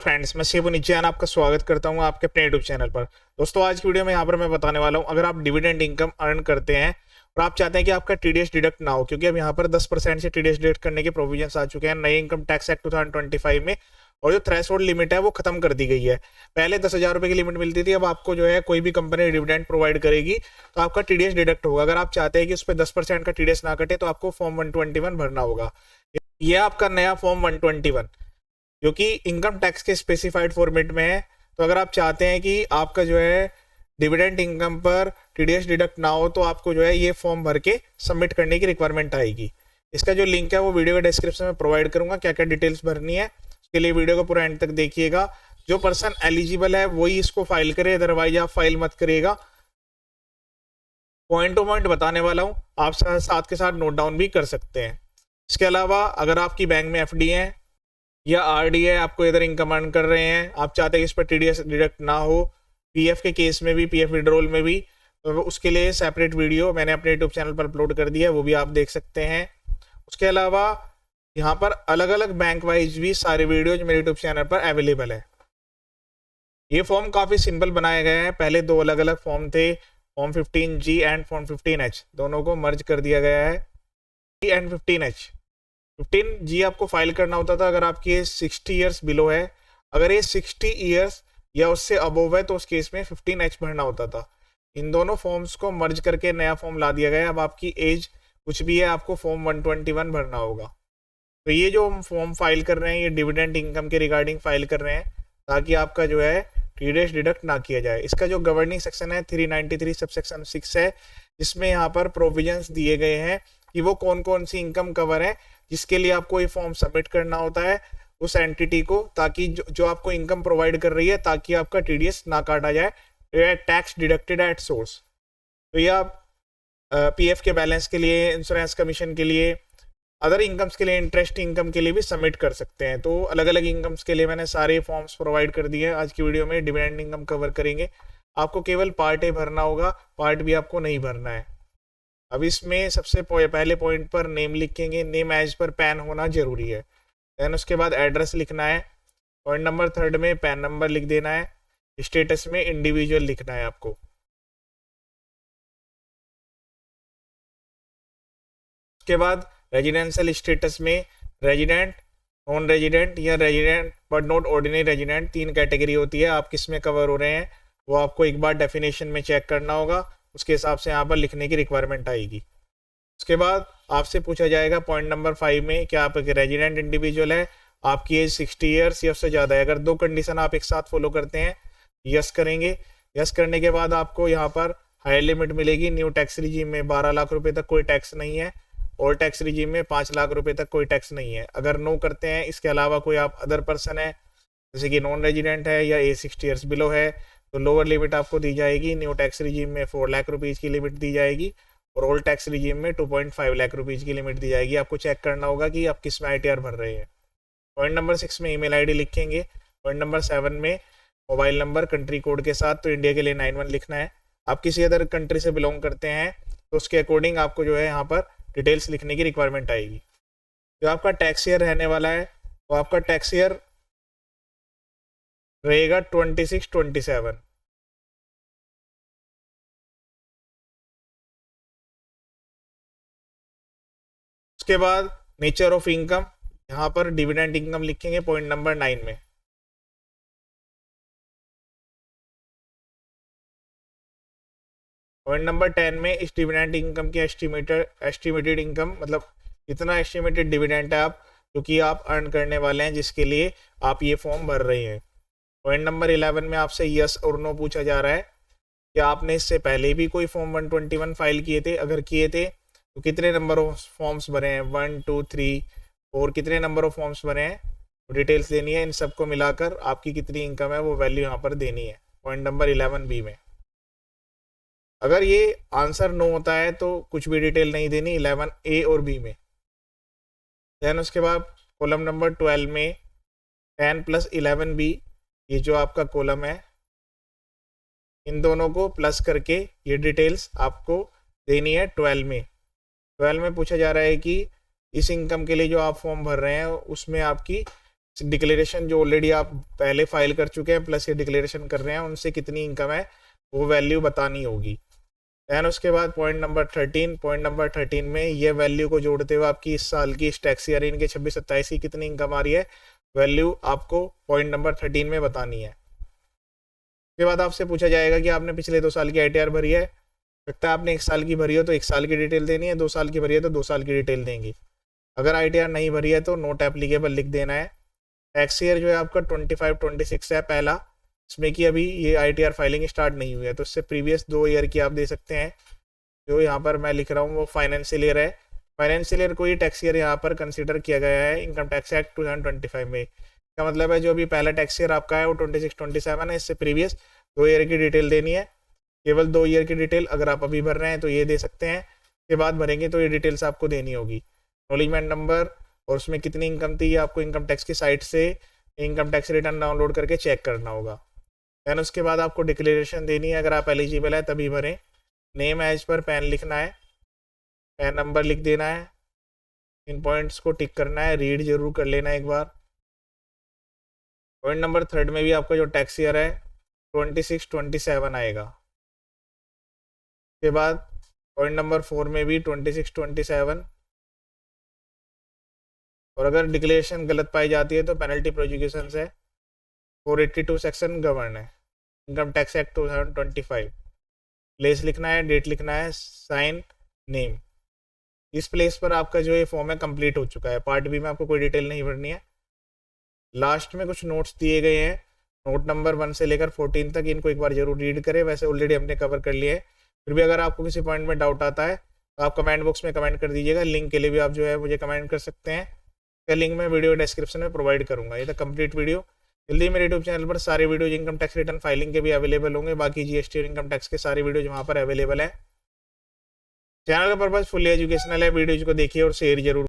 Friends, मैं शिव नित्यान आपका स्वागत करता हूं आपके अपने यूट्यूब चैनल पर। दोस्तों, आज की वीडियो में यहाँ पर मैं बताने वाला हूं, अगर आप डिविडेंड इनकम अर्न करते हैं और आप चाहते हैं कि आपका टीडीएस डिडक्ट ना हो, क्योंकि अब यहाँ पर 10% से टीडीएस डिडक्ट करने के प्रोविजंस आ चुके हैं नए इनकम टैक्स एक्ट 2025 में। और जो थ्रेशोल्ड लिमिट है वो खत्म कर दी गई है। पहले 10,000 रुपये की लिमिट मिलती थी, अब आपको जो है कोई भी कंपनी डिविडेंड प्रोवाइड करेगी तो आपका टीडीएस डिडक्ट होगा। अगर आप चाहते हैं कि उस पर 10% का टीडीएस ना कटे तो आपको फॉर्म 121 भरना होगा। ये आपका नया फॉर्म 121 जो कि इनकम टैक्स के स्पेसिफाइड फॉर्मेट में है। तो अगर आप चाहते हैं कि आपका जो है डिविडेंड इनकम पर टीडीएस डिडक्ट ना हो तो आपको जो है ये फॉर्म भर के सबमिट करने की रिक्वायरमेंट आएगी। इसका जो लिंक है वो वीडियो के डिस्क्रिप्शन में प्रोवाइड करूंगा, क्या क्या डिटेल्स भरनी है उसके लिए वीडियो को पूरा एंड तक देखिएगा। जो पर्सन एलिजिबल है वही इसको फाइल करे, अदरवाइज आप फाइल मत करिएगा। पॉइंट टू पॉइंट बताने वाला हूँ, आप साथ के साथ नोट डाउन भी कर सकते हैं। इसके अलावा अगर आपकी बैंक में एफडी है या आरडी है, आपको इधर इनकम अर्न कर रहे हैं, आप चाहते हैं कि इस पर टीडीएस डिडक्ट ना हो, पीएफ के केस में भी, पीएफ विड्रॉल में भी, तो उसके लिए सेपरेट वीडियो मैंने अपने यूट्यूब चैनल पर अपलोड कर दिया है, वो भी आप देख सकते हैं। उसके अलावा यहाँ पर अलग अलग बैंक वाइज भी सारे वीडियोज मेरे यूट्यूब चैनल पर अवेलेबल है। ये फॉर्म काफ़ी सिंपल बनाए गए हैं। पहले दो अलग अलग फॉर्म थे, form 15G and form 15H, दोनों को मर्ज कर दिया गया है। G एंड 15H, 15G आपको फाइल करना होता था अगर आपकी एज 60 ईयर्स बिलो है। अगर ये 60 ईयर्स या उससे अबोव है तो उस केस में 15H भरना होता था। इन दोनों फॉर्म्स को मर्ज करके नया फॉर्म ला दिया गया है। अब आपकी एज कुछ भी है, आपको फॉर्म 121 भरना होगा। तो ये जो हम फॉर्म फाइल कर रहे हैं, ये डिविडेंड इनकम के रिगार्डिंग फाइल कर रहे हैं ताकि आपका जो है टीडीएस डिडक्ट ना किया जाए। इसका जो गवर्निंग सेक्शन है 393 सबसेक्शन 6 है, जिसमें यहाँ पर प्रोविजंस दिए गए हैं कि वो कौन कौन सी इनकम कवर है जिसके लिए आपको ये फॉर्म सबमिट करना होता है उस एंटिटी को, ताकि जो आपको इनकम प्रोवाइड कर रही है, ताकि आपका टीडीएस ना काटा जाए, टैक्स डिडक्टेड एट सोर्स। तो ये आप पीएफ के बैलेंस के लिए, इंश्योरेंस कमीशन के लिए, अदर इनकम्स के लिए, इंटरेस्ट इनकम के लिए भी सबमिट कर सकते हैं। तो अलग अलग इनकम्स के लिए मैंने सारे फॉर्म्स प्रोवाइड कर दिए हैं। आज की वीडियो में डिविडेंड इनकम कवर करेंगे। आपको केवल पार्ट ए भरना होगा, पार्ट बी आपको नहीं भरना है। अब इसमें सबसे पहले पॉइंट पर नेम लिखेंगे, नेम एज पर पैन होना जरूरी है। देन उसके बाद एड्रेस लिखना है। पॉइंट नंबर 3 में पैन नंबर लिख देना है। स्टेटस में इंडिविजुअल लिखना है आपको। उसके बाद रेजिडेंशियल स्टेटस में रेजिडेंट, नॉन रेजिडेंट या resident but not ordinary resident, 3 category होती है। आप किस में कवर हो रहे हैं वो आपको एक बार डेफिनेशन में चेक करना होगा, उसके हिसाब से यहाँ पर लिखने की रिक्वायरमेंट आएगी। उसके बाद आपसे पूछा जाएगा पॉइंट नंबर 5 में कि आप एक रेजिडेंट इंडिविजुअल है, आपकी एज 60 ईयर्स या उससे ज़्यादा है। अगर दो कंडीशन आप एक साथ फॉलो करते हैं, यस करेंगे। यस करने के बाद आपको यहाँ पर हायर लिमिट मिलेगी। न्यू टैक्स रिजीम में 12 लाख रुपए तक कोई टैक्स नहीं है, और टैक्स रिजीम में 5 लाख रुपए तक कोई टैक्स नहीं है। अगर नो करते हैं, इसके अलावा कोई आप अदर पर्सन है जैसे कि नॉन रेजिडेंट है या एज 60 ईयर्स बिलो है, तो लोअर लिमिट आपको दी जाएगी। न्यू टैक्स रिजीम में 4 लाख रुपीज़ की लिमिट दी जाएगी, और ओल्ड टैक्स रिजीम में 2.5 लाख रुपीज़ की लिमिट दी जाएगी। आपको चेक करना होगा कि आप किस में आईटीआर भर रहे हैं। पॉइंट नंबर 6 में ईमेल आईडी लिखेंगे। पॉइंट नंबर 7 में मोबाइल नंबर कंट्री कोड के साथ, तो इंडिया के लिए 91 लिखना है। आप किसी अदर कंट्री से बिलोंग करते हैं तो उसके अकॉर्डिंग आपको जो है यहाँ पर डिटेल्स लिखने की रिक्वायरमेंट आएगी। जो आपका टैक्स ईयर रहने वाला है वो आपका टैक्स ईयर रहेगा 26-27। उसके बाद नेचर ऑफ इनकम, यहाँ पर डिविडेंड इनकम लिखेंगे पॉइंट नंबर 9 में। पॉइंट नंबर 10 में इस डिविडेंड इनकम की एस्टिमेटेड इनकम, मतलब इतना एस्टिमेटेड डिविडेंड है आप जो कि आप अर्न करने वाले हैं, जिसके लिए आप ये फॉर्म भर रहे हैं। पॉइंट नंबर 11 में आपसे यस और नो पूछा जा रहा है कि आपने इससे पहले भी कोई फॉर्म 121 फाइल किए थे। अगर किए थे तो कितने नंबर ऑफ फॉर्म्स भरे हैं, 1 2 3 4, कितने नंबर ऑफ फॉर्म्स भरे हैं, डिटेल्स देनी है। इन सबको मिलाकर आपकी कितनी इनकम है वो वैल्यू यहाँ पर देनी है पॉइंट नंबर 11B में। अगर ये आंसर नो होता है तो कुछ भी डिटेल नहीं देनी 11A और B में। देन उसके बाद कॉलम नंबर 12 में 10 + 11B, ये जो आपका कॉलम है, इन दोनों को प्लस करके ये डिटेल्स आपको देनी है 12 में। 12 में पूछा जा रहा है कि इस इनकम के लिए जो आप फॉर्म भर रहे हैं उसमें आपकी डिक्लेरेशन जो ऑलरेडी आप पहले फाइल कर चुके हैं प्लस ये डिक्लेरेशन कर रहे हैं उनसे कितनी इनकम है वो वैल्यू बतानी होगी। दैन उसके बाद पॉइंट नंबर 13 में ये वैल्यू को जोड़ते हुए आपकी इस साल की इस टैक्स ईयर इनके 26-27 की कितनी इनकम आ रही है वैल्यू आपको पॉइंट नंबर 13 में बतानी है। उसके बाद आपसे पूछा जाएगा कि आपने पिछले 2 साल की ITR भरी है, लगता है आपने 1 साल की भरी हो तो 1 साल की डिटेल देनी है, 2 साल की भरी है तो 2 साल की डिटेल देंगी। अगर ITR नहीं भरी है तो नोट एप्लीकेबल लिख देना है। टैक्स ईयर जो है आपका 25-26 है पहला, इसमें कि अभी ये ITR फाइलिंग स्टार्ट नहीं हुई है तो उससे प्रीवियस 2 ईयर की आप दे सकते हैं। जो यहाँ पर मैं लिख रहा हूँ वो फाइनेंशियल ईयर है, फाइनेंशियल ईयर को ही टैक्स ईयर यहाँ पर कंसिडर किया गया है इनकम टैक्स एक्ट 2025 में। इसका मतलब है जो अभी पहला टैक्स ईयर आपका है वो 26-27 है, इससे प्रीवियस 2 ईयर की डिटेल देनी है। केवल 2 ईयर की डिटेल अगर आप अभी भर रहे हैं तो ये दे सकते हैं, के बाद भरेंगे तो ये डिटेल्स आपको देनी होगी। एक्नॉलेजमेंट नंबर और उसमें कितनी इनकम थी ये आपको इनकम टैक्स की साइट से इनकम टैक्स रिटर्न डाउनलोड करके चेक करना होगा। दैन उसके बाद आपको डिक्लेरेशन देनी है, अगर आप एलिजिबल है तभी भरें। नेम एज पर पैन लिखना है, पैन नंबर लिख देना है, इन पॉइंट्स को टिक करना है, रीड जरूर कर लेना एक बार। पॉइंट नंबर 3 में भी आपका जो टैक्स ईयर है 26-27 आएगा। के बाद पॉइंट नंबर 4 में भी 26-27, और अगर डिक्लेरेशन गलत पाई जाती है तो पेनल्टी प्रोसिक्यूशन है। 482 सेक्शन गवर्न है इनकम टैक्स एक्ट 2025। प्लेस लिखना है, डेट लिखना है, साइन, नेम। इस प्लेस पर आपका जो ये फॉर्म है कंप्लीट हो चुका है। पार्ट बी में आपको कोई डिटेल नहीं भरनी है। लास्ट में कुछ नोट्स दिए गए हैं, नोट नंबर 1 से लेकर 14 तक, इनको एक बार जरूर रीड करें, वैसे ऑलरेडी हमने कवर कर लिए है। फिर भी अगर आपको किसी पॉइंट में डाउट आता है तो आप कमेंट बॉक्स में कमेंट कर दीजिएगा। लिंक के लिए भी आप जो है मुझे कमेंट कर सकते हैं, इसका लिंक मैं वीडियो डिस्क्रिप्शन में प्रोवाइड करूंगा। ये था कंप्लीट वीडियो। जल्दी मेरे यूट्यूब चैनल पर सारे video income tax return filing के भी अवेलेबल होंगे, बाकी GST और इनकम टैक्स के सारे वीडियो वहाँ पर अवेलेबल है। चैनल का पर्पज फुली एजुकेशनल है, वीडियोज को देखिए और शेयर जरूर